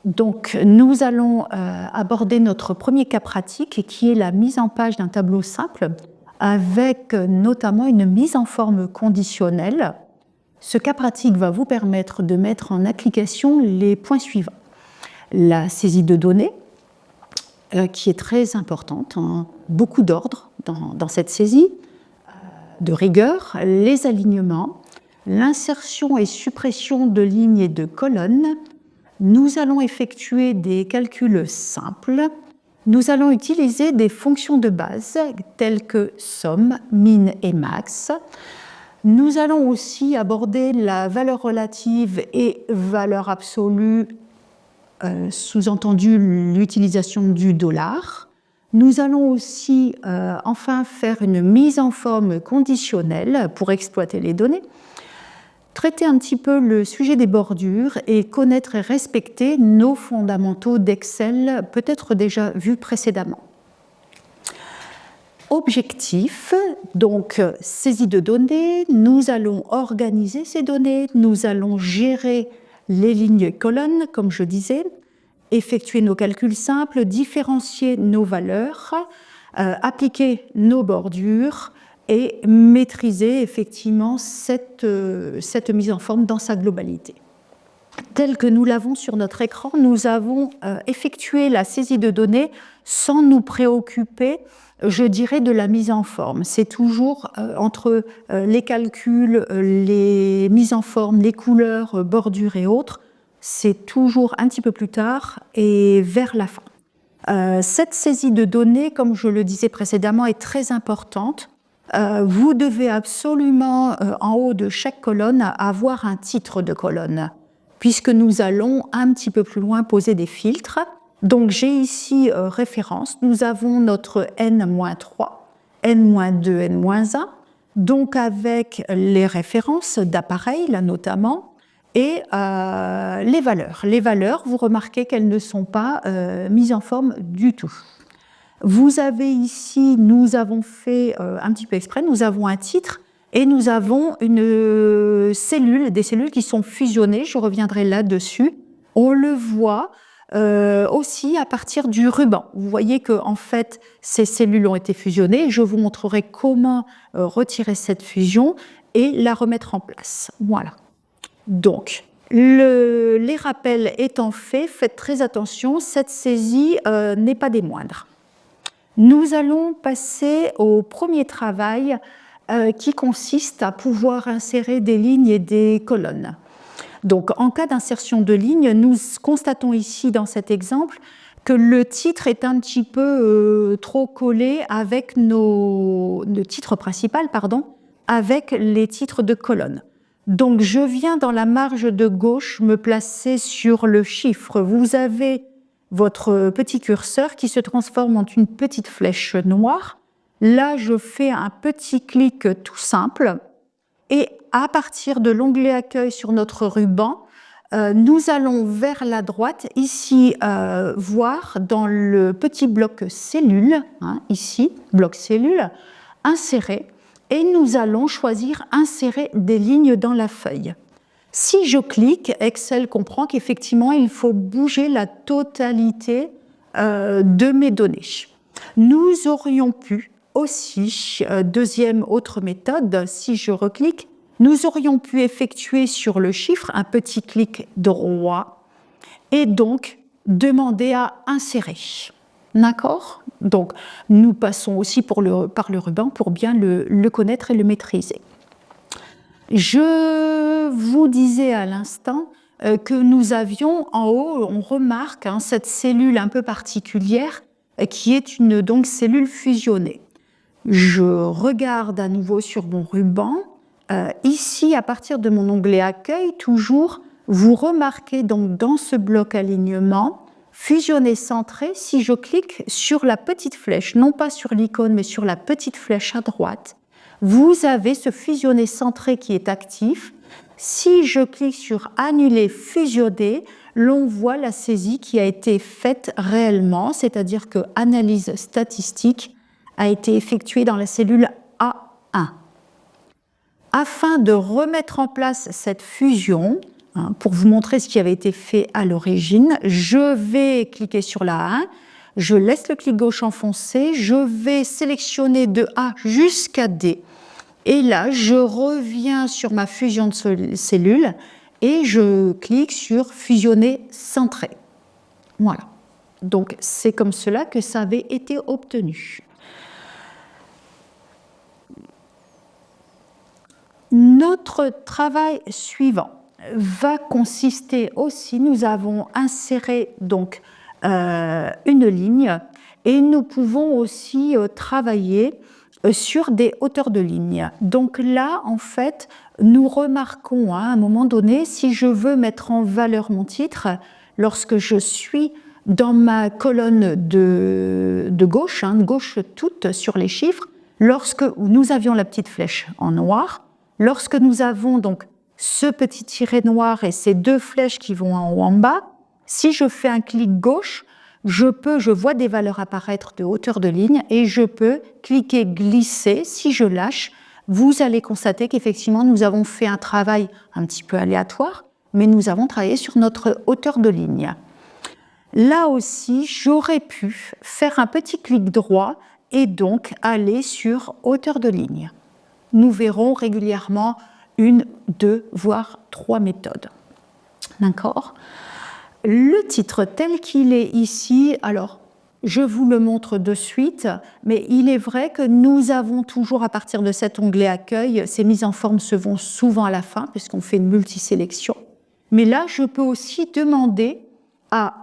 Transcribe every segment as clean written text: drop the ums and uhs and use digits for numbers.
Donc, nous allons aborder notre premier cas pratique qui est la mise en page d'un tableau simple avec notamment une mise en forme conditionnelle. Ce cas pratique va vous permettre de mettre en application les points suivants. La saisie de données, qui est très importante, hein, beaucoup d'ordre dans cette saisie, de rigueur, les alignements, l'insertion et suppression de lignes et de colonnes. Nous allons effectuer des calculs simples. Nous allons utiliser des fonctions de base telles que somme, min et max. Nous allons aussi aborder la valeur relative et valeur absolue, sous-entendu l'utilisation du dollar. Nous allons aussi enfin faire une mise en forme conditionnelle pour exploiter les données, traiter un petit peu le sujet des bordures et connaître et respecter nos fondamentaux d'Excel, peut-être déjà vus précédemment. Objectif, donc saisie de données, nous allons organiser ces données, nous allons gérer les lignes et colonnes, comme je disais, effectuer nos calculs simples, différencier nos valeurs, appliquer nos bordures et maîtriser effectivement cette mise en forme dans sa globalité. Tel que nous l'avons sur notre écran, nous avons effectué la saisie de données sans nous préoccuper, je dirais, de la mise en forme. C'est toujours entre les calculs, les mises en forme, les couleurs, bordures et autres, c'est toujours un petit peu plus tard et vers la fin. Cette saisie de données, comme je le disais précédemment, est très importante. Vous devez absolument, en haut de chaque colonne, avoir un titre de colonne, puisque nous allons un petit peu plus loin poser des filtres. Donc j'ai ici référence, nous avons notre N-3, N-2, N-1, donc avec les références d'appareils, là notamment, et les valeurs. Les valeurs, vous remarquez qu'elles ne sont pas mises en forme du tout. Vous avez ici, nous avons fait un petit peu exprès, nous avons un titre et nous avons une cellule, des cellules qui sont fusionnées, je reviendrai là-dessus. On le voit aussi à partir du ruban. Vous voyez que en fait, ces cellules ont été fusionnées. Je vous montrerai comment retirer cette fusion et la remettre en place. Voilà. Donc, les rappels étant faits, faites très attention, cette saisie n'est pas des moindres. Nous allons passer au premier travail qui consiste à pouvoir insérer des lignes et des colonnes. Donc, en cas d'insertion de lignes, nous constatons ici dans cet exemple que le titre est un petit peu trop collé avec le titre principal, avec les titres de colonnes. Donc, je viens dans la marge de gauche me placer sur le chiffre. Vous avez votre petit curseur qui se transforme en une petite flèche noire. Là, je fais un petit clic tout simple et à partir de l'onglet Accueil sur notre ruban, nous allons vers la droite, ici, voir dans le petit bloc cellule, ici, bloc cellule, insérer, et nous allons choisir insérer des lignes dans la feuille. Si je clique, Excel comprend qu'effectivement, il faut bouger la totalité de mes données. Nous aurions pu aussi, deuxième autre méthode, si je reclique, nous aurions pu effectuer sur le chiffre un petit clic droit et donc demander à insérer. D'accord ? Donc, nous passons aussi par le ruban pour bien le connaître et le maîtriser. Je vous disais à l'instant que nous avions en haut, on remarque cette cellule un peu particulière qui est une donc, cellule fusionnée. Je regarde à nouveau sur mon ruban. Ici, à partir de mon onglet Accueil, toujours, vous remarquez donc dans ce bloc alignement, fusionner centré, si je clique sur la petite flèche, non pas sur l'icône, mais sur la petite flèche à droite, vous avez ce fusionner centré qui est actif. Si je clique sur Annuler fusionner, l'on voit la saisie qui a été faite réellement, c'est-à-dire que analyse statistique a été effectuée dans la cellule A1. Afin de remettre en place cette fusion, hein, pour vous montrer ce qui avait été fait à l'origine. Je vais cliquer sur la 1, je laisse le clic gauche enfoncé, je vais sélectionner de A jusqu'à D. Et là, je reviens sur ma fusion de cellules et je clique sur fusionner centré. Voilà. Donc, c'est comme cela que ça avait été obtenu. Notre travail suivant va consister aussi, nous avons inséré donc une ligne et nous pouvons aussi travailler sur des hauteurs de ligne. Donc là, en fait, nous remarquons à un moment donné, si je veux mettre en valeur mon titre, lorsque je suis dans ma colonne de gauche, gauche toute sur les chiffres, lorsque nous avions la petite flèche en noir, lorsque nous avons donc ce petit tiret noir et ces deux flèches qui vont en haut en bas, si je fais un clic gauche, je vois des valeurs apparaître de hauteur de ligne et je peux cliquer glisser. Si je lâche, vous allez constater qu'effectivement nous avons fait un travail un petit peu aléatoire, mais nous avons travaillé sur notre hauteur de ligne. Là aussi, j'aurais pu faire un petit clic droit et donc aller sur hauteur de ligne. Nous verrons régulièrement 1, 2, voire 3 méthodes. D'accord ? Le titre tel qu'il est ici, alors je vous le montre de suite, mais il est vrai que nous avons toujours à partir de cet onglet accueil, ces mises en forme se vont souvent à la fin puisqu'on fait une multisélection. Mais là, je peux aussi demander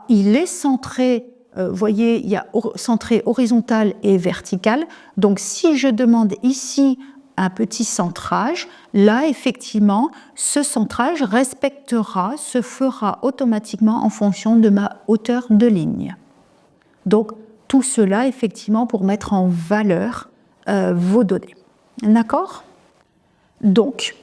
il est centré, vous voyez, il y a centré horizontal et vertical. Donc si je demande ici un petit centrage, là, effectivement, ce centrage se fera automatiquement en fonction de ma hauteur de ligne. Donc, tout cela, effectivement, pour mettre en valeur vos données. D'accord ? Donc,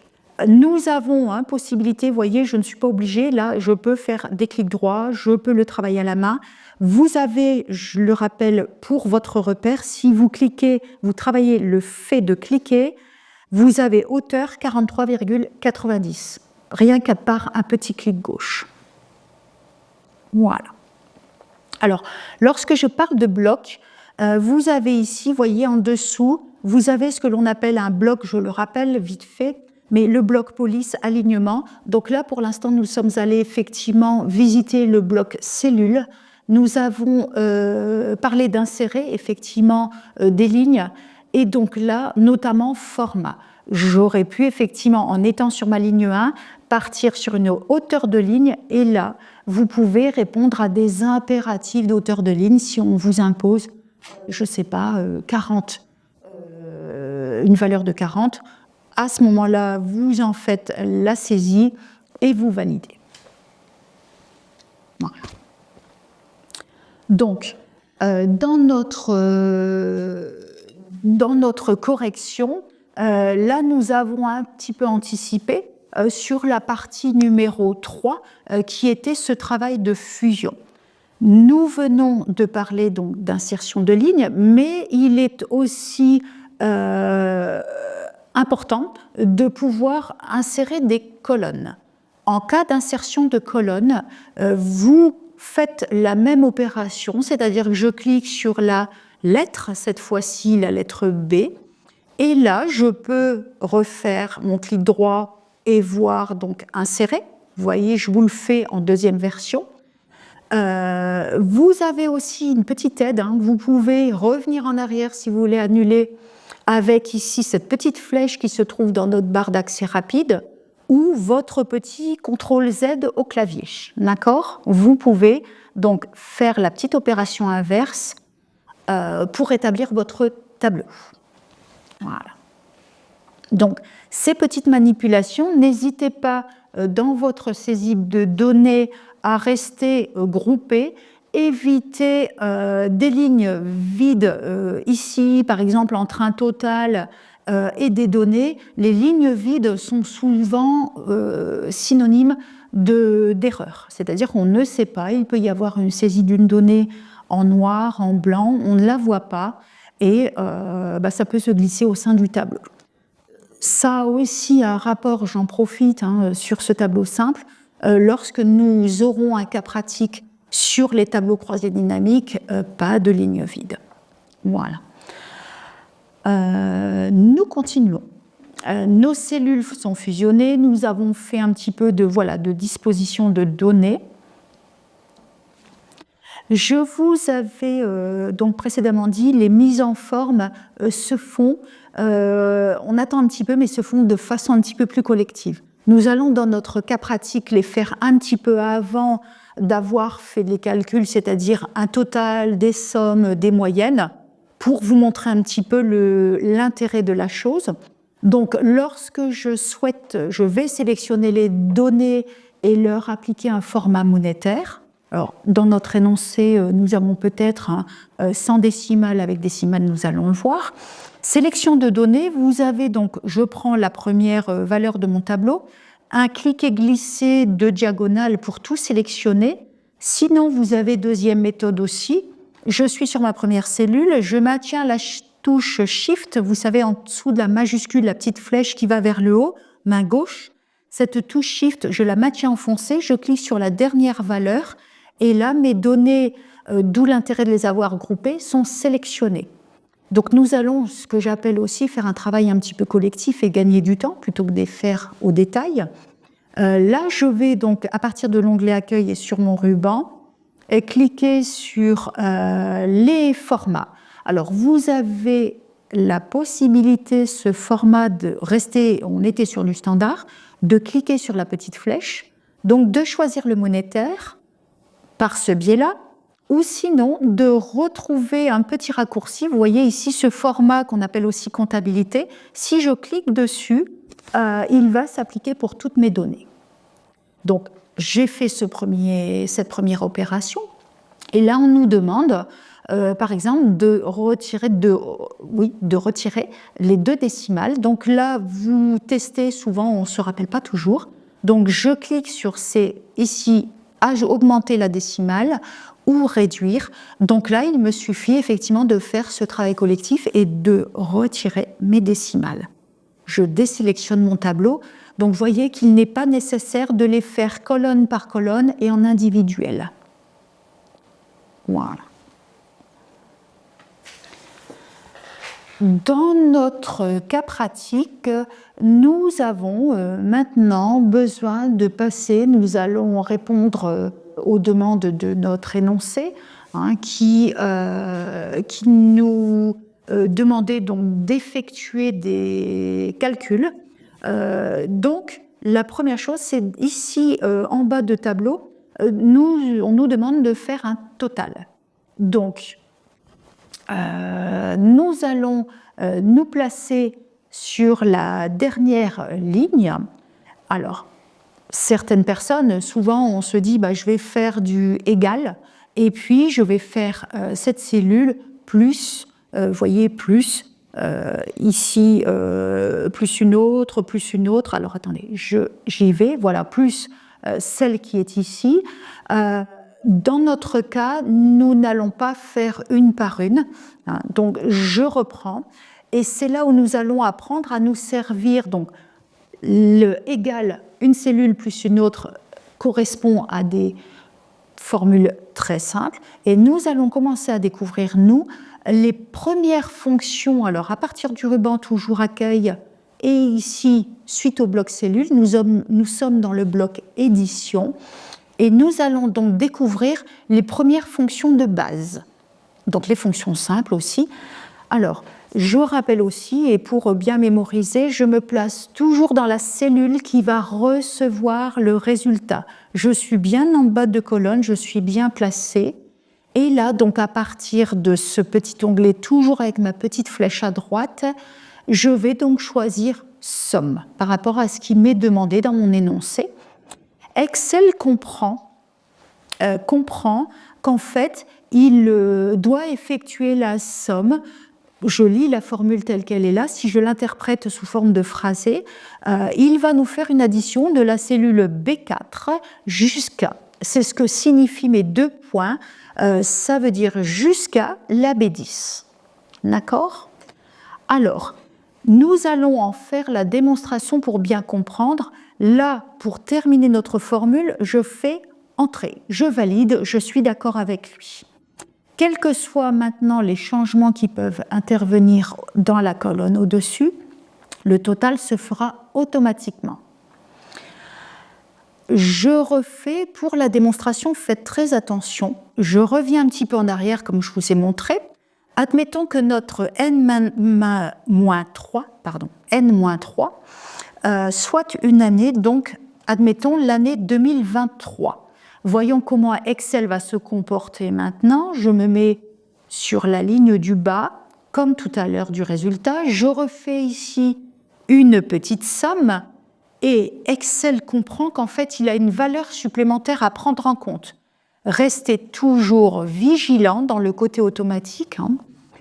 nous avons possibilité, vous voyez, je ne suis pas obligée, là, je peux faire des clics droits, je peux le travailler à la main. Vous avez, je le rappelle, pour votre repère, si vous cliquez, vous travaillez le fait de cliquer, vous avez hauteur 43,90, rien qu'à part un petit clic gauche. Voilà. Alors, lorsque je parle de bloc, vous avez ici, vous voyez en dessous, vous avez ce que l'on appelle un bloc, je le rappelle vite fait, mais le bloc police alignement. Donc là, pour l'instant, nous sommes allés effectivement visiter le bloc cellules. Nous avons parlé d'insérer effectivement des lignes et donc là, notamment format. J'aurais pu effectivement, en étant sur ma ligne 1, partir sur une hauteur de ligne et là, vous pouvez répondre à des impératifs de ligne si on vous impose, je ne sais pas, 40, une valeur de 40. À ce moment-là, vous en faites la saisie et vous validez. Voilà. Donc, dans notre correction, là, nous avons un petit peu anticipé sur la partie numéro 3, qui était ce travail de fusion. Nous venons de parler donc d'insertion de lignes, mais il est aussi important de pouvoir insérer des colonnes. En cas d'insertion de colonnes, vous faites la même opération, c'est-à-dire que je clique sur la lettre, cette fois-ci la lettre B, et là je peux refaire mon clic droit et voir donc insérer. Vous voyez, je vous le fais en deuxième version. Vous avez aussi une petite aide, vous pouvez revenir en arrière si vous voulez annuler avec ici cette petite flèche qui se trouve dans notre barre d'accès rapide ou votre petit CTRL Z au clavier. D'accord ? Vous pouvez donc faire la petite opération inverse pour établir votre tableau. Voilà. Donc, ces petites manipulations, n'hésitez pas dans votre saisie de données à rester groupées. Évitez des lignes vides ici, par exemple entre un total et des données. Les lignes vides sont souvent synonymes d'erreur, c'est-à-dire qu'on ne sait pas, il peut y avoir une saisie d'une donnée en noir, en blanc, on ne la voit pas et ça peut se glisser au sein du tableau. Ça a aussi un rapport, j'en profite sur ce tableau simple, lorsque nous aurons un cas pratique sur les tableaux croisés dynamiques, pas de ligne vide. Voilà. Nous continuons. Nos cellules sont fusionnées, nous avons fait un petit peu de disposition de données. Je vous avais donc précédemment dit, les mises en forme se font, on attend un petit peu, mais se font de façon un petit peu plus collective. Nous allons dans notre cas pratique les faire un petit peu avant d'avoir fait les calculs, c'est-à-dire un total, des sommes, des moyennes, pour vous montrer un petit peu l'intérêt de la chose. Donc, lorsque je vais sélectionner les données et leur appliquer un format monétaire. Alors, dans notre énoncé, nous avons peut-être 100 décimales avec décimales, nous allons le voir. Sélection de données, vous avez donc, je prends la première valeur de mon tableau, un clic et glisser de diagonale pour tout sélectionner. Sinon, vous avez deuxième méthode aussi. Je suis sur ma première cellule, je maintiens la touche Shift, vous savez, en dessous de la majuscule, la petite flèche qui va vers le haut, main gauche. Cette touche Shift, je la maintiens enfoncée, je clique sur la dernière valeur, et là, mes données, d'où l'intérêt de les avoir groupées, sont sélectionnées. Donc nous allons, ce que j'appelle aussi, faire un travail un petit peu collectif et gagner du temps, plutôt que de les faire au détail. Là, je vais donc, à partir de l'onglet Accueil et sur mon ruban, et cliquer sur les formats. Alors, vous avez la possibilité, ce format de rester, on était sur du standard, de cliquer sur la petite flèche, donc de choisir le monétaire par ce biais-là, ou sinon de retrouver un petit raccourci. Vous voyez ici ce format qu'on appelle aussi comptabilité. Si je clique dessus, il va s'appliquer pour toutes mes données. Donc, j'ai fait cette première opération, et là, on nous demande, par exemple, de retirer les 2 décimales. Donc là, vous testez souvent, on ne se rappelle pas toujours. Donc, je clique sur ici, augmenter la décimale ou réduire. Donc là, il me suffit effectivement de faire ce travail collectif et de retirer mes décimales. Je désélectionne mon tableau. Donc, vous voyez qu'il n'est pas nécessaire de les faire colonne par colonne et en individuel. Voilà. Dans notre cas pratique, nous avons maintenant besoin de passer, nous allons répondre aux demandes de notre énoncé, qui nous demandait donc d'effectuer des calculs. Donc, la première chose, c'est ici, en bas de tableau, on nous demande de faire un total. Donc, nous allons nous placer sur la dernière ligne. Alors, certaines personnes, souvent, on se dit, je vais faire du égal, et puis je vais faire cette cellule plus, vous voyez, plus, ici, plus une autre. Alors, attendez, j'y vais, voilà, plus celle qui est ici. Dans notre cas, nous n'allons pas faire une par une. Donc, je reprends. Et c'est là où nous allons apprendre à nous servir. Donc, le égal, une cellule plus une autre, correspond à des formules très simples. Et nous allons commencer à découvrir, nous, les premières fonctions. Alors, à partir du ruban toujours accueil, et ici, suite au bloc cellule, nous sommes dans le bloc édition. Et nous allons donc découvrir les premières fonctions de base. Donc les fonctions simples aussi. Alors, je rappelle aussi, et pour bien mémoriser, je me place toujours dans la cellule qui va recevoir le résultat. Je suis bien en bas de colonne, je suis bien placée. Et là, donc à partir de ce petit onglet, toujours avec ma petite flèche à droite, je vais donc choisir somme par rapport à ce qui m'est demandé dans mon énoncé. Excel comprend qu'en fait, il doit effectuer la somme. Je lis la formule telle qu'elle est là. Si je l'interprète sous forme de phrasé, il va nous faire une addition de la cellule B4 jusqu'à, c'est ce que signifient mes 2 points, ça veut dire jusqu'à la B10. D'accord ? Alors, nous allons en faire la démonstration pour bien comprendre. Là, pour terminer notre formule, je fais entrer, je valide, je suis d'accord avec lui. Quels que soient maintenant les changements qui peuvent intervenir dans la colonne au-dessus, le total se fera automatiquement. Je refais, pour la démonstration, faites très attention. Je reviens un petit peu en arrière comme je vous ai montré. Admettons que notre N-3 soit une année, donc admettons l'année 2023. Voyons comment Excel va se comporter maintenant. Je me mets sur la ligne du bas, comme tout à l'heure du résultat. Je refais ici une petite somme et Excel comprend qu'en fait, il a une valeur supplémentaire à prendre en compte. Restez toujours vigilant dans le côté automatique.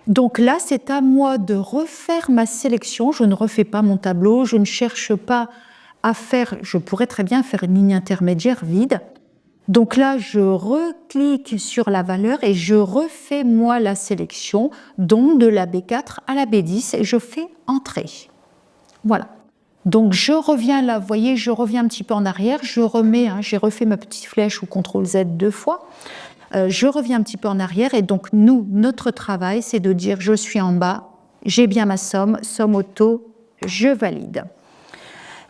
Donc là, c'est à moi de refaire ma sélection. Je ne refais pas mon tableau, je ne cherche pas à faire, je pourrais très bien faire une ligne intermédiaire vide. Donc là, je reclique sur la valeur et je refais moi la sélection, donc de la B4 à la B10 et je fais entrer. Voilà. Donc je reviens là, vous voyez, je reviens un petit peu en arrière, je remets, j'ai refait ma petite flèche ou CTRL-Z 2 fois. Je reviens un petit peu en arrière et donc notre travail, c'est de dire je suis en bas, j'ai bien ma somme auto, je valide.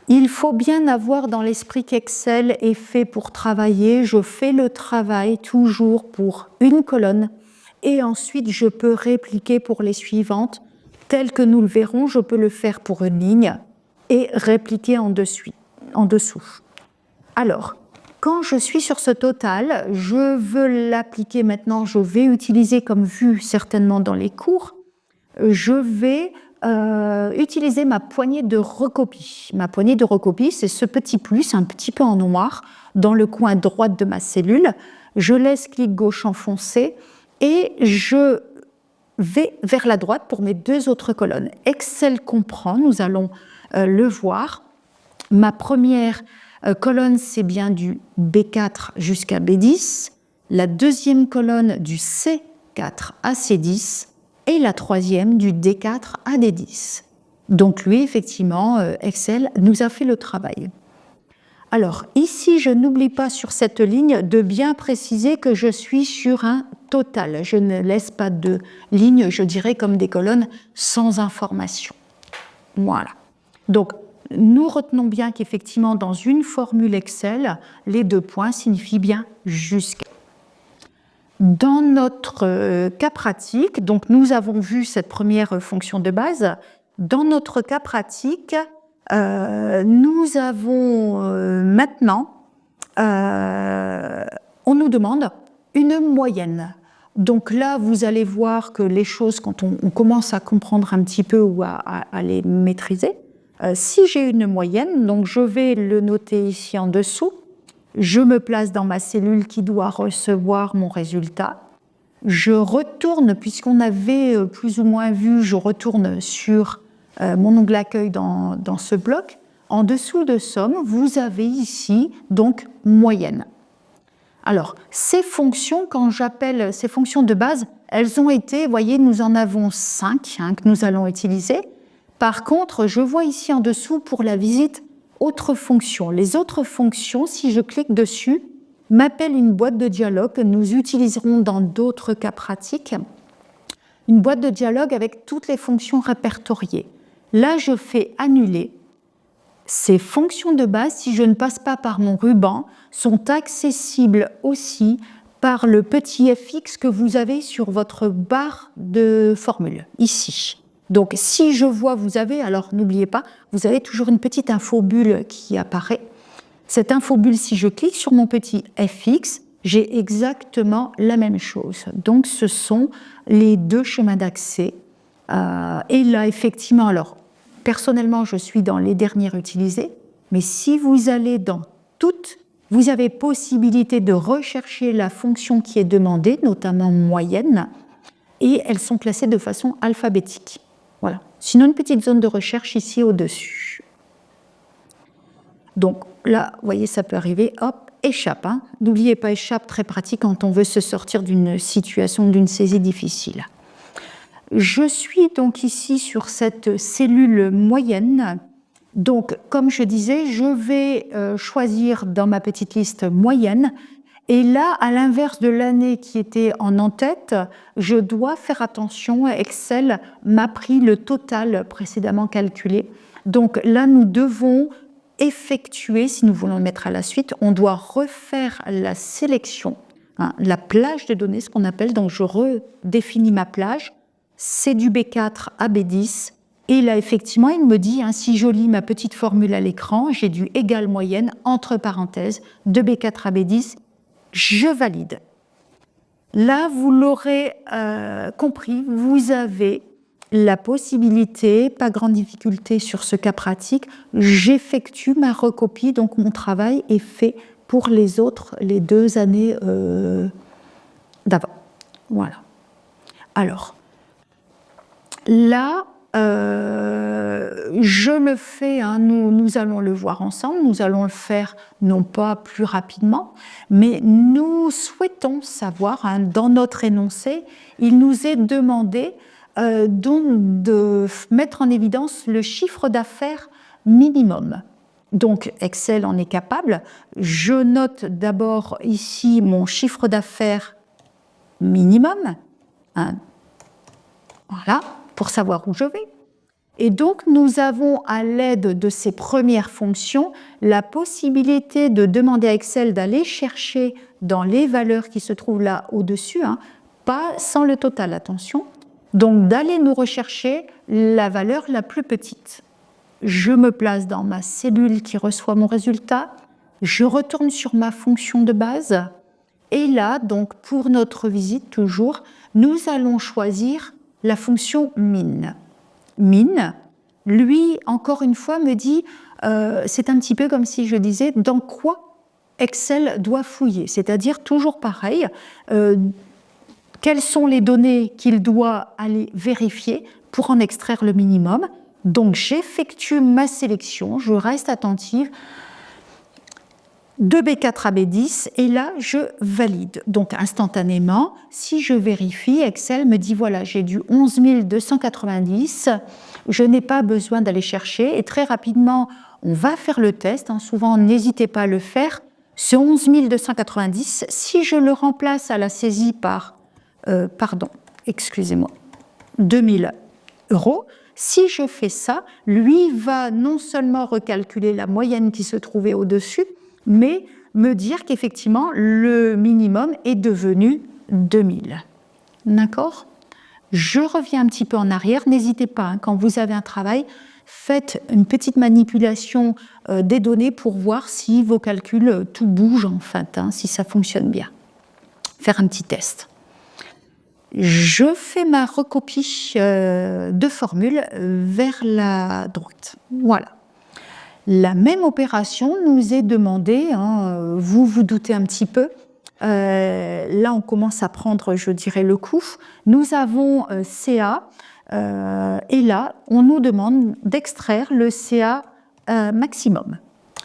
Il faut bien avoir dans l'esprit qu'Excel est fait pour travailler. Je fais le travail toujours pour une colonne et ensuite je peux répliquer pour les suivantes. Tel que nous le verrons, je peux le faire pour une ligne et répliquer en dessous. Alors, quand je suis sur ce total, je veux l'appliquer maintenant, je vais utiliser comme vu certainement dans les cours, je vais utiliser ma poignée de recopie. Ma poignée de recopie, c'est ce petit plus, un petit peu en noir, dans le coin droit de ma cellule. Je laisse clic gauche enfoncé et je vais vers la droite pour mes deux autres colonnes. Excel comprend, nous allons le voir. Ma première colonne, c'est bien du B4 jusqu'à B10. La deuxième colonne, du C4 à C10. Et la troisième, du D4 à D10. Donc lui, effectivement, Excel nous a fait le travail. Alors, ici, je n'oublie pas sur cette ligne de bien préciser que je suis sur un total. Je ne laisse pas de lignes, je dirais, comme des colonnes sans information. Voilà. Donc, nous retenons bien qu'effectivement, dans une formule Excel, les 2 points signifient bien jusqu'à. Dans notre cas pratique, donc nous avons vu cette première fonction de base. Dans notre cas pratique, nous avons maintenant, on nous demande une moyenne. Donc là, vous allez voir que les choses, quand on commence à comprendre un petit peu ou à les maîtriser, si j'ai une moyenne, donc je vais le noter ici en dessous. Je me place dans ma cellule qui doit recevoir mon résultat. Je retourne, puisqu'on avait plus ou moins vu, je retourne sur mon onglet accueil dans ce bloc. En dessous de somme, vous avez ici donc moyenne. Alors, ces fonctions, quand j'appelle ces fonctions de base, elles ont été, vous voyez, nous en avons 5 que nous allons utiliser. Par contre, je vois ici en dessous pour la visite autres fonctions. Les autres fonctions, si je clique dessus, m'appellent une boîte de dialogue que nous utiliserons dans d'autres cas pratiques. Une boîte de dialogue avec toutes les fonctions répertoriées. Là, je fais annuler. Ces fonctions de base, si je ne passe pas par mon ruban, sont accessibles aussi par le petit fx que vous avez sur votre barre de formule, ici. Donc, si je vois, vous avez, alors n'oubliez pas, vous avez toujours une petite infobulle qui apparaît. Cette infobulle, si je clique sur mon petit fx, j'ai exactement la même chose. Donc, ce sont les 2 chemins d'accès. Et là, effectivement, alors, personnellement, je suis dans les dernières utilisées, mais si vous allez dans toutes, vous avez possibilité de rechercher la fonction qui est demandée, notamment moyenne, et elles sont classées de façon alphabétique. Voilà. Sinon, une petite zone de recherche ici au-dessus. Donc là, vous voyez, ça peut arriver, hop, échappe. N'oubliez pas, échappe, très pratique quand on veut se sortir d'une situation, d'une saisie difficile. Je suis donc ici sur cette cellule moyenne Donc, comme je disais, je vais choisir dans ma petite liste moyenne. Et là, à l'inverse de l'année qui était en en-tête, je dois faire attention. Excel m'a pris le total précédemment calculé. Donc là, nous devons effectuer, si nous voulons le mettre à la suite, on doit refaire la sélection, hein, la plage de données, ce qu'on appelle. Donc je redéfinis ma plage. C'est du B4 à B10. Et là, effectivement, il me dit, hein, si je lis ma petite formule à l'écran, j'ai du égal moyenne, entre parenthèses, de B4 à B10, je valide. Là, vous l'aurez compris, vous avez la possibilité, pas grande difficulté sur ce cas pratique, j'effectue ma recopie, donc mon travail est fait pour les autres, les 2 années d'avant. Voilà. Alors, là, je le fais, hein, nous allons le voir ensemble, nous allons le faire non pas plus rapidement, mais nous souhaitons savoir, hein, dans notre énoncé, il nous est demandé donc de mettre en évidence le chiffre d'affaires minimum. Donc Excel en est capable. Je note d'abord ici mon chiffre d'affaires minimum, hein, voilà, pour savoir où je vais. Et donc, nous avons, à l'aide de ces premières fonctions, la possibilité de demander à Excel d'aller chercher dans les valeurs qui se trouvent là au-dessus, hein, pas sans le total, attention, donc d'aller nous rechercher la valeur la plus petite. Je me place dans ma cellule qui reçoit mon résultat, je retourne sur ma fonction de base, et là, donc, pour notre visite, toujours, nous allons choisir la fonction min. Min, lui, encore une fois, me dit, c'est un petit peu comme si je disais dans quoi Excel doit fouiller, c'est-à-dire toujours pareil, quelles sont les données qu'il doit aller vérifier pour en extraire le minimum. Donc j'effectue ma sélection, je reste attentive, de B4 à B10, et là, je valide. Donc, instantanément, si je vérifie, Excel me dit, voilà, j'ai du 11 290, je n'ai pas besoin d'aller chercher, et très rapidement, on va faire le test, hein, souvent, n'hésitez pas à le faire. Ce 11 290, si je le remplace à la saisie par, 2000 €, si je fais ça, lui va non seulement recalculer la moyenne qui se trouvait au-dessus, mais me dire qu'effectivement, le minimum est devenu 2000. D'accord ? Je reviens un petit peu en arrière. N'hésitez pas, hein, quand vous avez un travail, faites une petite manipulation des données pour voir si vos calculs, tout bouge en fait, hein, si ça fonctionne bien. Faire un petit test. Je fais ma recopie de formule vers la droite. Voilà. La même opération nous est demandée, hein, vous vous doutez un petit peu, là on commence à prendre, je dirais, le coup. Nous avons CA, et là on nous demande d'extraire le CA maximum.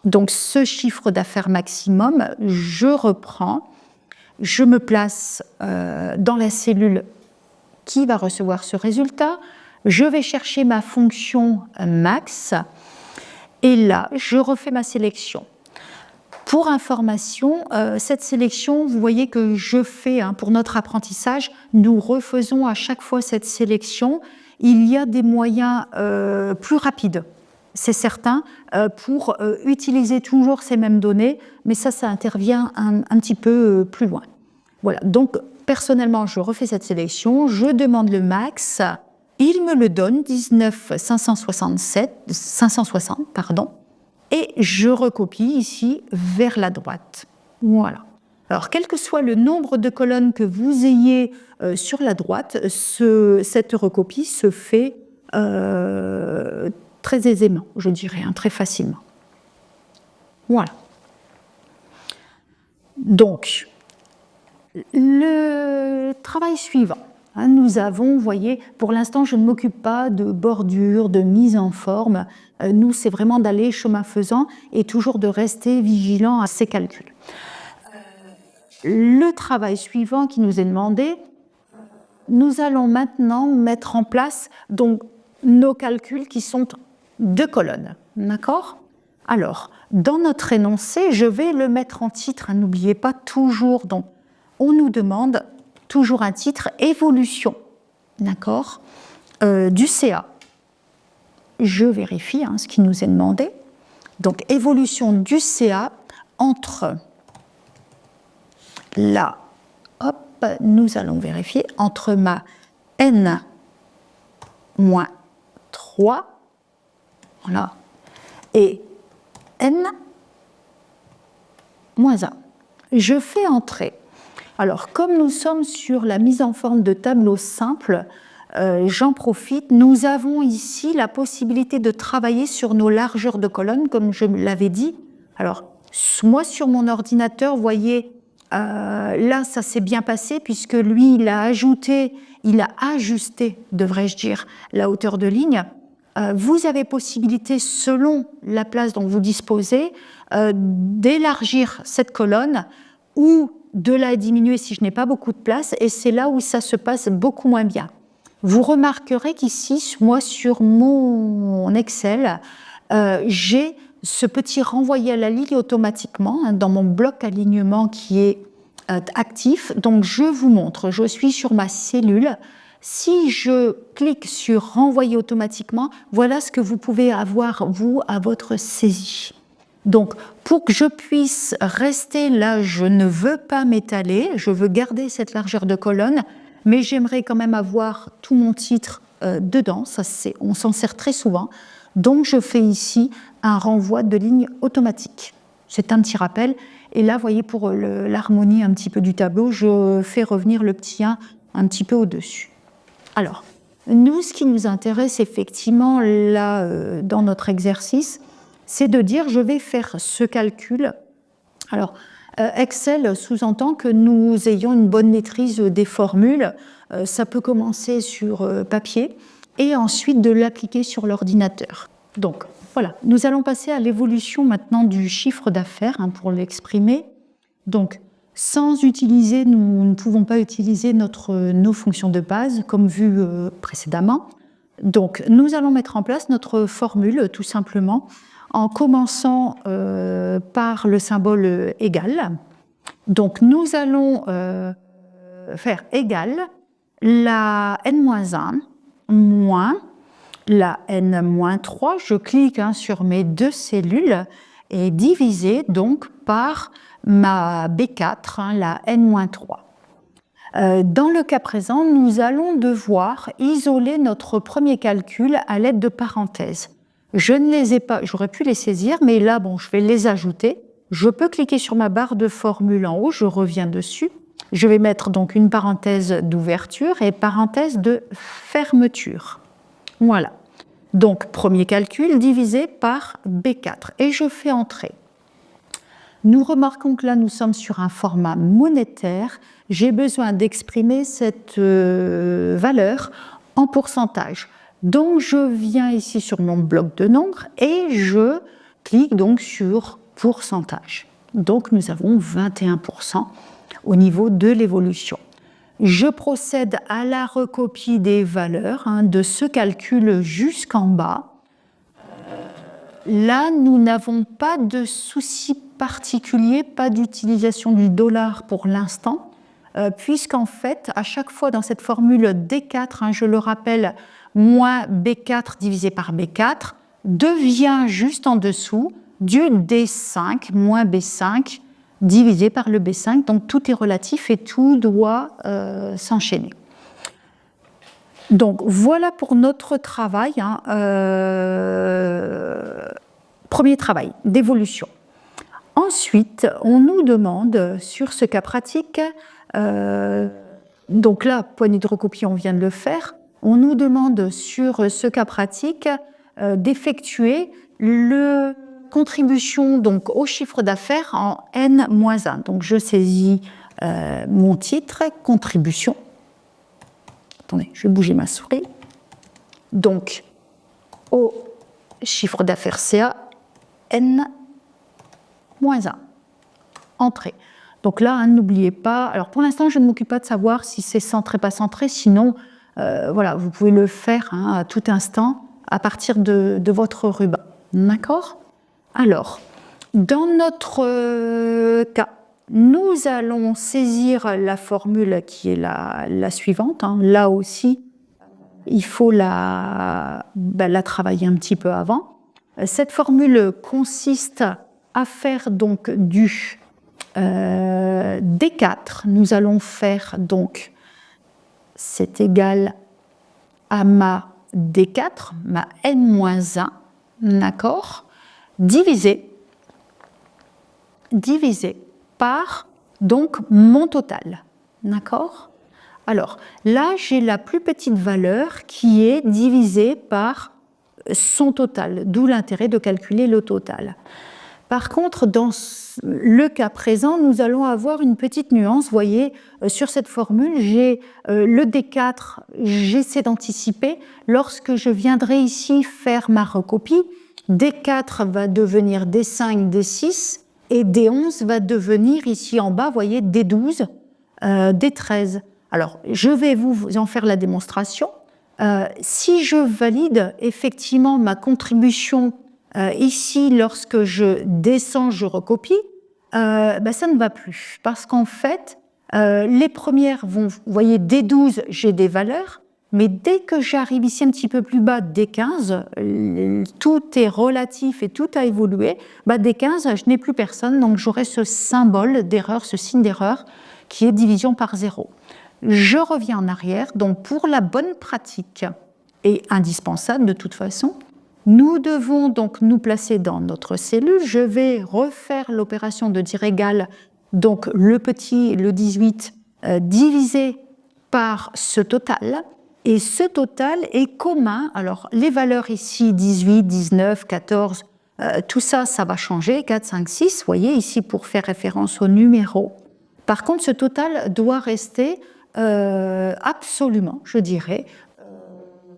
Donc ce chiffre d'affaires maximum, je reprends, je me place dans la cellule qui va recevoir ce résultat, je vais chercher ma fonction max, et là, je refais ma sélection. Pour information, cette sélection, vous voyez que je fais, hein, pour notre apprentissage, nous refaisons à chaque fois cette sélection. Il y a des moyens plus rapides, c'est certain, pour utiliser toujours ces mêmes données, mais ça intervient un petit peu plus loin. Voilà, donc personnellement, je refais cette sélection, je demande le max. Il me le donne, 19 560, et je recopie ici vers la droite. Voilà. Alors, quel que soit le nombre de colonnes que vous ayez sur la droite, cette recopie se fait très aisément, je dirais, hein, très facilement. Voilà. Donc, le travail suivant. Nous avons, vous voyez, pour l'instant, je ne m'occupe pas de bordure, de mise en forme. Nous, c'est vraiment d'aller chemin faisant et toujours de rester vigilant à ces calculs. Le travail suivant qui nous est demandé, nous allons maintenant mettre en place donc, nos calculs qui sont 2 colonnes. D'accord? Alors, dans notre énoncé, je vais le mettre en titre. N'oubliez pas toujours, donc, on nous demande toujours un titre, évolution, d'accord, du CA. Je vérifie ce qui nous est demandé. Donc, évolution du CA entre la, hop, nous allons vérifier, entre ma N-3, voilà, et N-1. Je fais entrer. Alors, comme nous sommes sur la mise en forme de tableau simple, j'en profite. Nous avons ici la possibilité de travailler sur nos largeurs de colonne, comme je l'avais dit. Alors, moi, sur mon ordinateur, vous voyez, là, ça s'est bien passé, puisque lui, il a ajusté, devrais-je dire, la hauteur de ligne. Vous avez possibilité, selon la place dont vous disposez, d'élargir cette colonne ou de la diminuer si je n'ai pas beaucoup de place, et c'est là où ça se passe beaucoup moins bien. Vous remarquerez qu'ici, moi, sur mon Excel, j'ai ce petit renvoyer à la ligne automatiquement dans mon bloc alignement qui est actif. Donc, je vous montre, je suis sur ma cellule. Si je clique sur renvoyer automatiquement, voilà ce que vous pouvez avoir, vous, à votre saisie. Donc, pour que je puisse rester là, je ne veux pas m'étaler, je veux garder cette largeur de colonne, mais j'aimerais quand même avoir tout mon titre dedans, on s'en sert très souvent. Donc, je fais ici un renvoi de ligne automatique. C'est un petit rappel. Et là, vous voyez, pour l'harmonie un petit peu du tableau, je fais revenir le petit 1 un petit peu au-dessus. Alors, nous, ce qui nous intéresse effectivement là, dans notre exercice, c'est de dire, je vais faire ce calcul. Alors, Excel sous-entend que nous ayons une bonne maîtrise des formules. Ça peut commencer sur papier et ensuite de l'appliquer sur l'ordinateur. Donc, voilà, nous allons passer à l'évolution maintenant du chiffre d'affaires pour l'exprimer. Donc, sans utiliser, nous ne pouvons pas utiliser nos fonctions de base, comme vu précédemment. Donc, nous allons mettre en place notre formule, tout simplement, en commençant par le symbole égal. Donc, nous allons faire égal la n-1 moins la n-3. Je clique sur mes deux cellules et divisé donc par ma B4, la n-3. Dans le cas présent, nous allons devoir isoler notre premier calcul à l'aide de parenthèses. Je ne les ai pas, j'aurais pu les saisir, mais là, je vais les ajouter. Je peux cliquer sur ma barre de formule en haut, je reviens dessus. Je vais mettre donc une parenthèse d'ouverture et parenthèse de fermeture. Voilà. Donc, premier calcul divisé par B4. Et je fais entrer. Nous remarquons que là, nous sommes sur un format monétaire. J'ai besoin d'exprimer cette valeur en pourcentage. Donc, je viens ici sur mon bloc de nombres et je clique donc sur pourcentage. Donc, nous avons 21% au niveau de l'évolution. Je procède à la recopie des valeurs de ce calcul jusqu'en bas. Là, nous n'avons pas de souci particulier, pas d'utilisation du dollar pour l'instant, puisqu'en fait, à chaque fois dans cette formule D4, je le rappelle, moins B4 divisé par B4, devient juste en dessous du D5 moins B5 divisé par le B5. Donc tout est relatif et tout doit s'enchaîner. Donc voilà pour notre travail, premier travail d'évolution. Ensuite, on nous demande sur ce cas pratique, donc là, poignée de recopie, on vient de le faire, on nous demande sur ce cas pratique d'effectuer la contribution donc, au chiffre d'affaires en N-1. Donc je saisis mon titre, contribution. Attendez, je vais bouger ma souris. Donc, au chiffre d'affaires CA, N-1. Entrée. Donc là, n'oubliez pas, alors pour l'instant, je ne m'occupe pas de savoir si c'est centré, pas centré, sinon, voilà, vous pouvez le faire à tout instant à partir de votre ruban. D'accord? Alors, dans notre cas, nous allons saisir la formule qui est la suivante. Hein. Là aussi, il faut la travailler un petit peu avant. Cette formule consiste à faire donc du D4. Nous allons faire donc, c'est égal à ma D4, ma N-1, d'accord, divisé par donc mon total, d'accord. Alors là, j'ai la plus petite valeur qui est divisée par son total, d'où l'intérêt de calculer le total. Par contre, dans le cas présent, nous allons avoir une petite nuance. Vous voyez, sur cette formule, j'ai le D4, j'essaie d'anticiper. Lorsque je viendrai ici faire ma recopie, D4 va devenir D5, D6, et D11 va devenir ici en bas, vous voyez, D12, D13. Alors, je vais vous en faire la démonstration. Si je valide effectivement ma contribution ici, lorsque je descends, je recopie, ça ne va plus. Parce qu'en fait, les premières vont, vous voyez, D12, j'ai des valeurs, mais dès que j'arrive ici un petit peu plus bas, D15, tout est relatif et tout a évolué, D15, je n'ai plus personne, donc j'aurai ce symbole d'erreur, ce signe d'erreur, qui est division par 0. Je reviens en arrière, donc pour la bonne pratique, et indispensable de toute façon, nous devons donc nous placer dans notre cellule. Je vais refaire l'opération de dire égal, donc le 18 divisé par ce total. Et ce total est commun. Alors les valeurs ici, 18, 19, 14, tout ça, ça va changer, 4, 5, 6. Vous voyez ici pour faire référence au numéro. Par contre, ce total doit rester absolument, je dirais,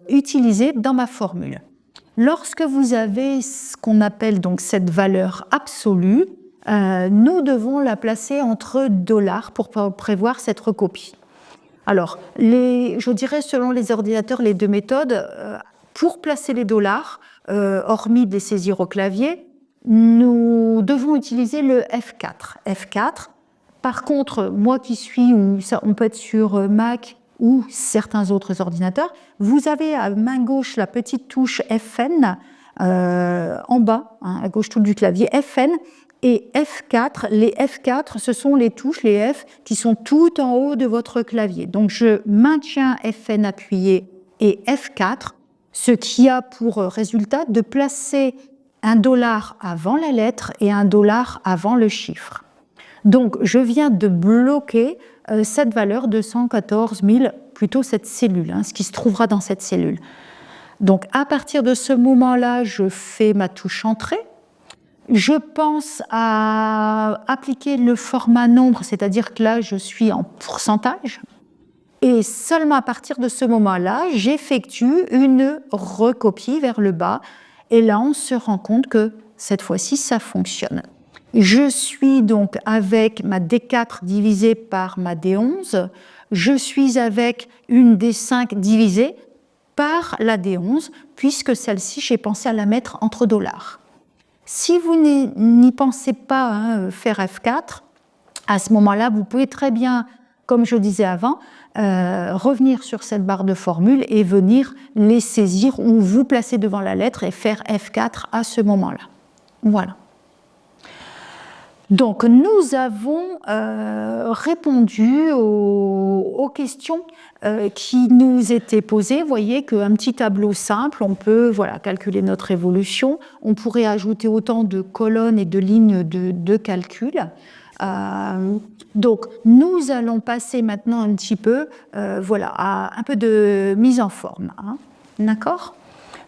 utilisé dans ma formule. Lorsque vous avez ce qu'on appelle donc cette valeur absolue, nous devons la placer entre $ pour prévoir cette recopie. Alors, je dirais selon les ordinateurs, les deux méthodes, pour placer les dollars, hormis de les saisir au clavier, nous devons utiliser le F4. F4. Par contre, moi qui suis, on peut être sur Mac ou certains autres ordinateurs, vous avez à main gauche la petite touche FN en bas, hein, à gauche tout du clavier, FN et F4. Les F4, ce sont les touches, les F, qui sont tout en haut de votre clavier. Donc je maintiens FN appuyé et F4, ce qui a pour résultat de placer un $ avant la lettre et un $ avant le chiffre. Donc, je viens de bloquer cette valeur de 114 000, plutôt cette cellule, hein, ce qui se trouvera dans cette cellule. Donc, à partir de ce moment-là, je fais ma touche entrée. Je pense à appliquer le format nombre, c'est-à-dire que là, je suis en pourcentage. Et seulement à partir de ce moment-là, j'effectue une recopie vers le bas. Et là, on se rend compte que cette fois-ci, ça fonctionne. Je suis donc avec ma D4 divisée par ma D11. Je suis avec une D5 divisée par la D11, puisque celle-ci, j'ai pensé à la mettre entre $. Si vous n'y pensez pas, hein, faire F4, à ce moment-là, vous pouvez très bien, comme je disais avant, revenir sur cette barre de formule et venir les saisir ou vous placer devant la lettre et faire F4 à ce moment-là. Voilà. Donc, nous avons répondu aux questions qui nous étaient posées. Vous voyez qu'un petit tableau simple, on peut calculer notre évolution. On pourrait ajouter autant de colonnes et de lignes de calcul. Donc, nous allons passer maintenant un petit peu à un peu de mise en forme. Hein. D'accord ?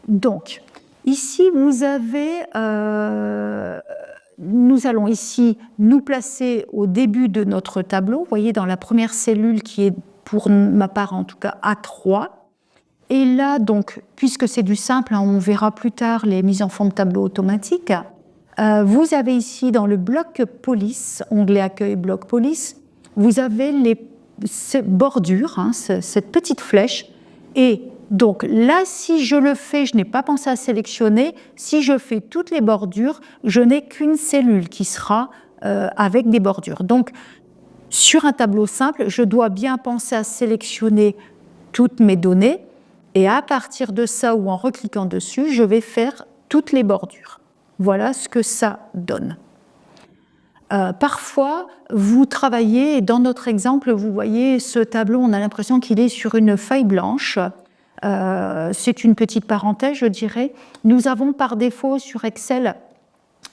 Donc, ici, vous avez... nous allons ici nous placer au début de notre tableau, vous voyez, dans la première cellule qui est, pour ma part en tout cas, A3. Et là, donc, puisque c'est du simple, hein, on verra plus tard les mises en forme de tableau automatiques, vous avez ici dans le bloc police, onglet accueil bloc police, vous avez ces bordures, hein, cette petite flèche, et Donc là, si je le fais, je n'ai pas pensé à sélectionner. Si je fais toutes les bordures, je n'ai qu'une cellule qui sera avec des bordures. Donc, sur un tableau simple, je dois bien penser à sélectionner toutes mes données. Et à partir de ça, ou en recliquant dessus, je vais faire toutes les bordures. Voilà ce que ça donne. Parfois, vous travaillez, et dans notre exemple, vous voyez ce tableau, on a l'impression qu'il est sur une feuille blanche. C'est une petite parenthèse, je dirais. Nous avons par défaut sur Excel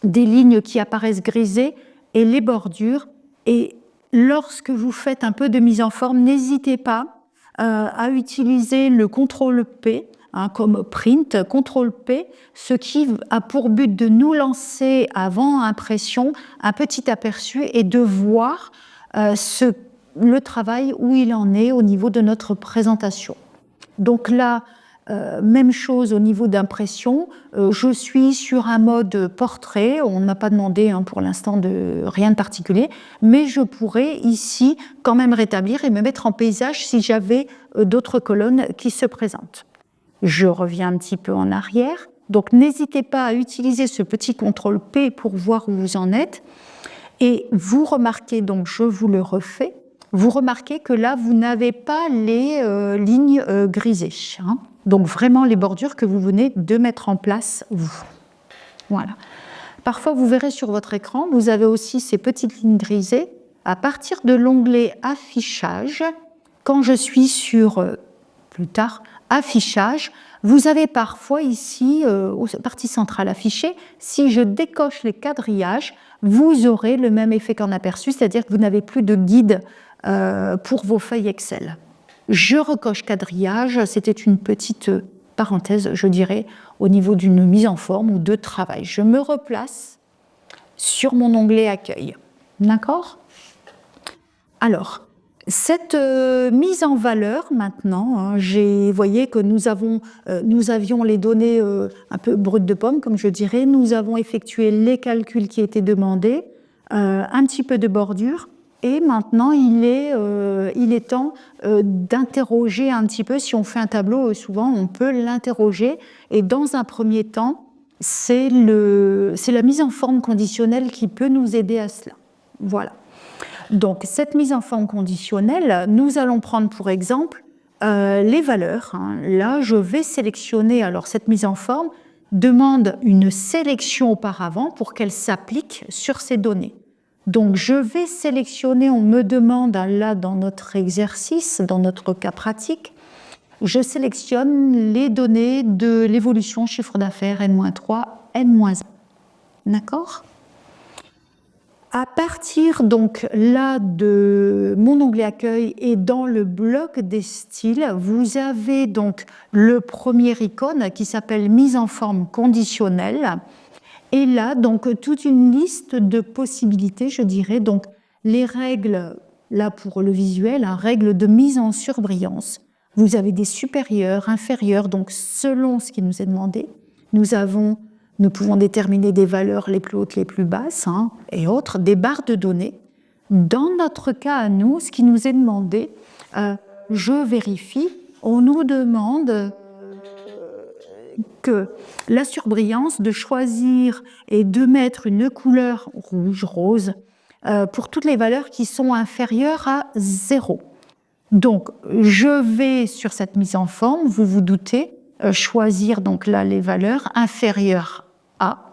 des lignes qui apparaissent grisées et les bordures. Et lorsque vous faites un peu de mise en forme, n'hésitez pas à utiliser le CTRL-P comme print, CTRL-P, ce qui a pour but de nous lancer avant impression un petit aperçu et de voir le travail où il en est au niveau de notre présentation. Donc là, même chose au niveau d'impression, je suis sur un mode portrait, on ne m'a pas demandé pour l'instant de rien de particulier, mais je pourrais ici quand même rétablir et me mettre en paysage si j'avais d'autres colonnes qui se présentent. Je reviens un petit peu en arrière, donc n'hésitez pas à utiliser ce petit CTRL-P pour voir où vous en êtes, et vous remarquez, donc je vous le refais, vous remarquez que là, vous n'avez pas les lignes grisées. Donc vraiment les bordures que vous venez de mettre en place, vous. Voilà. Parfois, vous verrez sur votre écran, vous avez aussi ces petites lignes grisées. À partir de l'onglet Affichage, quand je suis sur, plus tard, Affichage, vous avez parfois ici, partie centrale affichée, si je décoche les quadrillages, vous aurez le même effet qu'en aperçu, c'est-à-dire que vous n'avez plus de guide pour vos feuilles Excel. Je recoche quadrillage, c'était une petite parenthèse, je dirais, au niveau d'une mise en forme ou de travail. Je me replace sur mon onglet Accueil. D'accord ? Alors, cette mise en valeur maintenant, vous voyez que nous avions les données un peu brutes de pomme, comme je dirais. Nous avons effectué les calculs qui étaient demandés, un petit peu de bordure. Et maintenant, il est temps d'interroger un petit peu. Si on fait un tableau, souvent, on peut l'interroger. Et dans un premier temps, c'est la mise en forme conditionnelle qui peut nous aider à cela. Voilà. Donc, cette mise en forme conditionnelle, nous allons prendre pour exemple les valeurs. Là, je vais sélectionner. Alors, cette mise en forme demande une sélection auparavant pour qu'elle s'applique sur ces données. Donc, je vais sélectionner, on me demande, là, dans notre exercice, dans notre cas pratique, je sélectionne les données de l'évolution chiffre d'affaires N-3, N-1. D'accord ? À partir donc là de mon onglet Accueil et dans le bloc des styles, vous avez donc le premier icône qui s'appelle Mise en forme conditionnelle. Et là, donc, toute une liste de possibilités, je dirais. Donc, les règles, là pour le visuel, règles de mise en surbrillance. Vous avez des supérieurs, inférieurs, donc selon ce qui nous est demandé. Nous pouvons déterminer des valeurs les plus hautes, les plus basses, et autres, des barres de données. Dans notre cas à nous, ce qui nous est demandé, je vérifie, on nous demande que la surbrillance, de choisir et de mettre une couleur rouge, rose, pour toutes les valeurs qui sont inférieures à 0. Donc, je vais sur cette mise en forme, vous vous doutez, choisir donc là les valeurs inférieures à.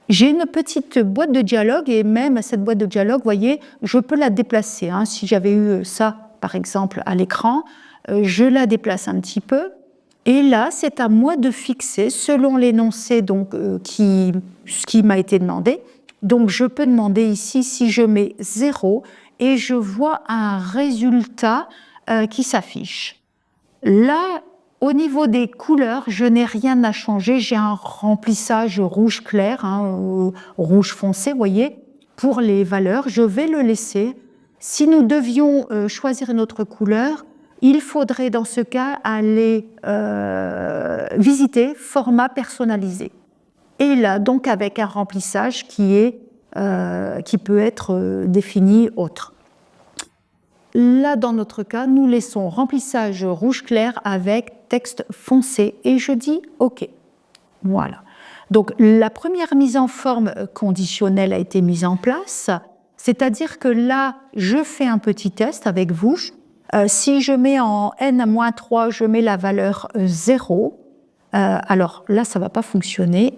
J'ai une petite boîte de dialogue et même cette boîte de dialogue, vous voyez, je peux la déplacer. Si j'avais eu ça, par exemple, à l'écran, je la déplace un petit peu. Et là, c'est à moi de fixer, selon l'énoncé ce qui m'a été demandé. Donc, je peux demander ici si je mets 0 et je vois un résultat qui s'affiche. Là, au niveau des couleurs, je n'ai rien à changer. J'ai un remplissage rouge clair, rouge foncé, vous voyez, pour les valeurs. Je vais le laisser. Si nous devions choisir une autre couleur, il faudrait dans ce cas aller visiter format personnalisé. Et là, donc avec un remplissage qui peut être défini autre. Là, dans notre cas, nous laissons remplissage rouge clair avec texte foncé et je dis OK. Voilà. Donc la première mise en forme conditionnelle a été mise en place, c'est-à-dire que là, je fais un petit test avec vous. Si je mets en n-3, je mets la valeur 0. Alors là, ça ne va pas fonctionner.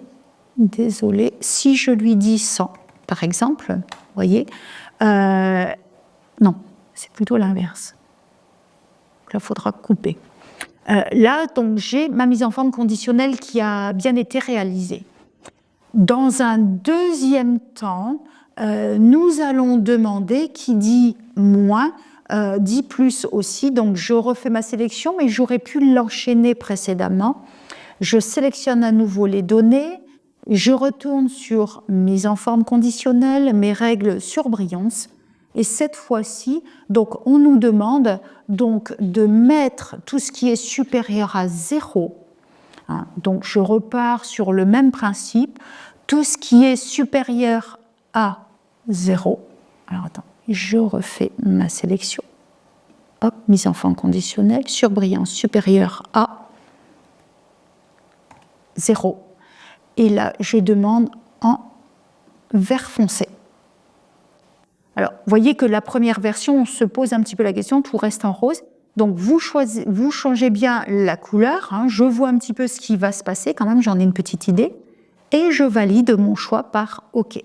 Désolée. Si je lui dis 100, par exemple, vous voyez, non, c'est plutôt l'inverse. Là, il faudra couper. Là, donc, j'ai ma mise en forme conditionnelle qui a bien été réalisée. Dans un deuxième temps, nous allons demander qui dit moins, dit plus aussi. Donc, je refais ma sélection, mais j'aurais pu l'enchaîner précédemment. Je sélectionne à nouveau les données. Je retourne sur mise en forme conditionnelle, mes règles surbrillance. Et cette fois-ci, donc, on nous demande donc, de mettre tout ce qui est supérieur à 0. Hein, donc, je repars sur le même principe. Tout ce qui est supérieur à 0. Alors, attends, je refais ma sélection. Hop, mise en forme conditionnelle, surbrillance supérieure à 0. Et là, je demande en vert foncé. Alors, vous voyez que la première version, on se pose un petit peu la question, tout reste en rose. Donc, vous changez bien la couleur. Hein, je vois un petit peu ce qui va se passer, quand même, j'en ai une petite idée. Et je valide mon choix par OK.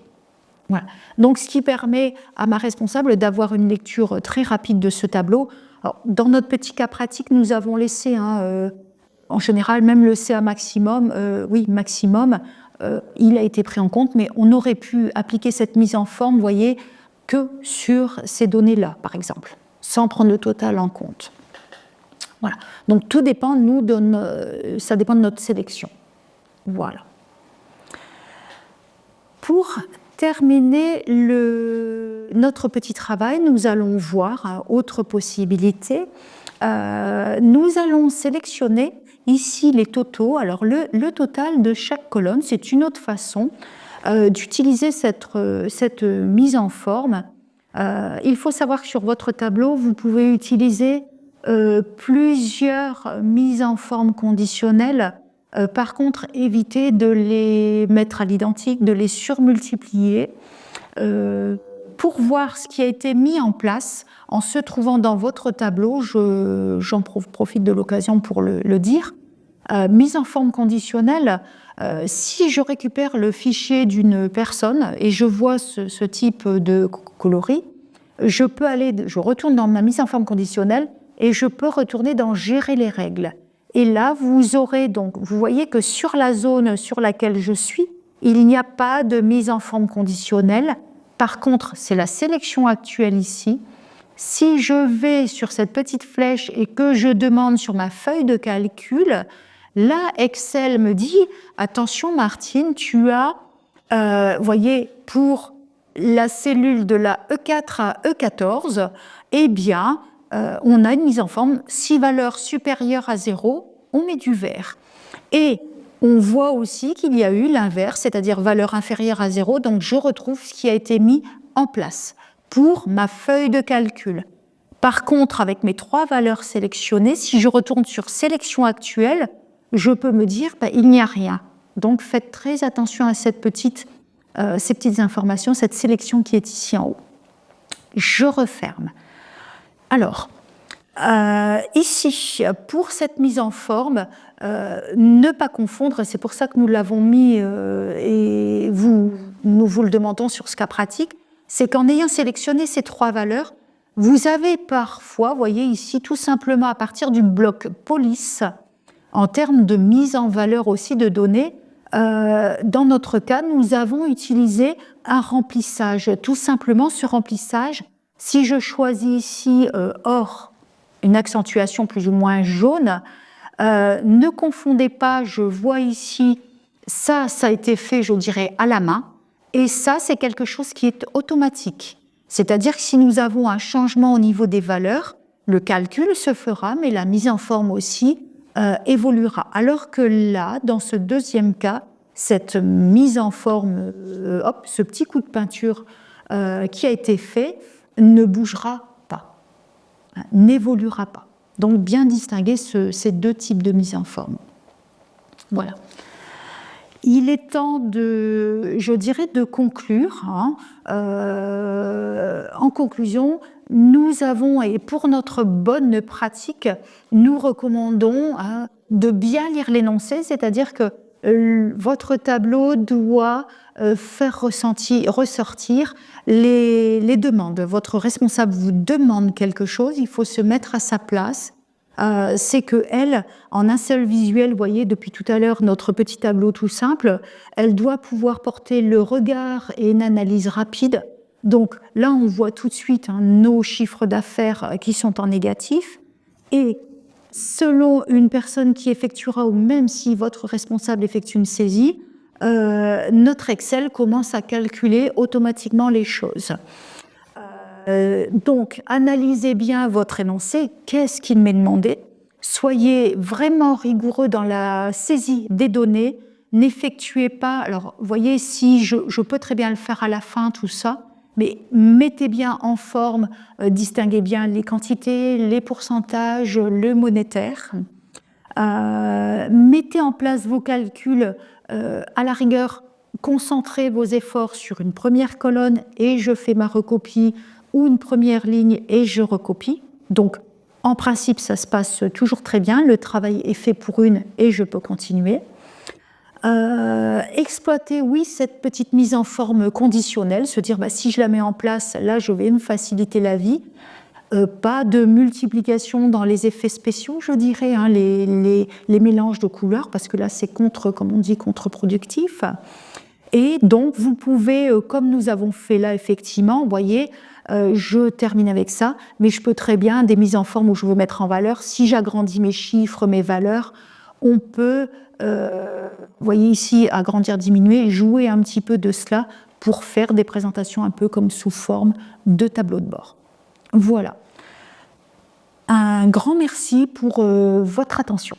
Voilà. Donc, ce qui permet à ma responsable d'avoir une lecture très rapide de ce tableau. Alors, dans notre petit cas pratique, nous avons laissé, en général, même le CA maximum, maximum, il a été pris en compte, mais on aurait pu appliquer cette mise en forme, vous voyez, que sur ces données-là, par exemple, sans prendre le total en compte. Voilà. Donc, tout dépend, ça dépend de notre sélection. Voilà. Pour terminer notre petit travail, nous allons voir autre possibilité. Nous allons sélectionner ici les totaux. Alors le total de chaque colonne, c'est une autre façon d'utiliser cette mise en forme. Il faut savoir que sur votre tableau, vous pouvez utiliser plusieurs mises en forme conditionnelles. Par contre, évitez de les mettre à l'identique, de les surmultiplier. Pour voir ce qui a été mis en place en se trouvant dans votre tableau, j'en profite de l'occasion pour le dire. Mise en forme conditionnelle, si je récupère le fichier d'une personne et je vois ce type de coloris, je retourne dans ma mise en forme conditionnelle et je peux retourner dans gérer les règles. Et là, vous aurez donc, vous voyez que sur la zone sur laquelle je suis, il n'y a pas de mise en forme conditionnelle. Par contre, c'est la sélection actuelle ici. Si je vais sur cette petite flèche et que je demande sur ma feuille de calcul, là, Excel me dit « Attention Martine, tu as, voyez, pour la cellule de la E4 à E14, eh bien, on a une mise en forme, si valeur supérieure à 0, on met du vert. » Et on voit aussi qu'il y a eu l'inverse, c'est-à-dire valeur inférieure à 0, donc je retrouve ce qui a été mis en place pour ma feuille de calcul. Par contre, avec mes 3 valeurs sélectionnées, si je retourne sur sélection actuelle, je peux me dire il n'y a rien. Donc faites très attention à ces petites informations, cette sélection qui est ici en haut. Je referme. Alors, ici, pour cette mise en forme, ne pas confondre, c'est pour ça que nous l'avons mis et nous vous le demandons sur ce cas pratique, c'est qu'en ayant sélectionné ces 3 valeurs, vous avez parfois, vous voyez ici, tout simplement à partir du bloc police, en termes de mise en valeur aussi de données, dans notre cas, nous avons utilisé un remplissage. Tout simplement, ce remplissage, si je choisis ici or, une accentuation plus ou moins jaune, ne confondez pas, je vois ici, ça a été fait, je dirais, à la main, et ça, c'est quelque chose qui est automatique. C'est-à-dire que si nous avons un changement au niveau des valeurs, le calcul se fera, mais la mise en forme aussi évoluera. Alors que là, dans ce deuxième cas, cette mise en forme, ce petit coup de peinture qui a été fait, ne bougera pas, n'évoluera pas. Donc bien distinguer ces deux types de mise en forme. Voilà. Il est temps je dirais, de conclure. En conclusion, nous avons, et pour notre bonne pratique, nous recommandons de bien lire l'énoncé, c'est-à-dire que votre tableau doit faire ressortir les demandes. Votre responsable vous demande quelque chose, il faut se mettre à sa place. C'est qu'elle, en un seul visuel, vous voyez depuis tout à l'heure notre petit tableau tout simple, elle doit pouvoir porter le regard et une analyse rapide. Donc là, on voit tout de suite nos chiffres d'affaires qui sont en négatif. Et selon une personne qui effectuera, ou même si votre responsable effectue une saisie, notre Excel commence à calculer automatiquement les choses. Donc, analysez bien votre énoncé. Qu'est-ce qu'il m'est demandé? Soyez vraiment rigoureux dans la saisie des données. N'effectuez pas... Alors, vous voyez, si je peux très bien le faire à la fin, tout ça, mais mettez bien en forme, distinguez bien les quantités, les pourcentages, le monétaire. Mettez en place vos calculs, à la rigueur, concentrez vos efforts sur une première colonne et je fais ma recopie, ou une première ligne et je recopie. Donc, en principe, ça se passe toujours très bien. Le travail est fait pour une et je peux continuer. Exploiter, oui, cette petite mise en forme conditionnelle, se dire, si je la mets en place, là, je vais me faciliter la vie. Pas de multiplication dans les effets spéciaux, je dirais, les mélanges de couleurs, parce que là, c'est comme on dit, contre-productif. Et donc, vous pouvez, comme nous avons fait là, effectivement, vous voyez, je termine avec ça, mais je peux très bien, des mises en forme où je veux mettre en valeur, si j'agrandis mes chiffres, mes valeurs, on peut, vous voyez ici, agrandir, diminuer, jouer un petit peu de cela pour faire des présentations un peu comme sous forme de tableau de bord. Voilà. Un grand merci pour votre attention.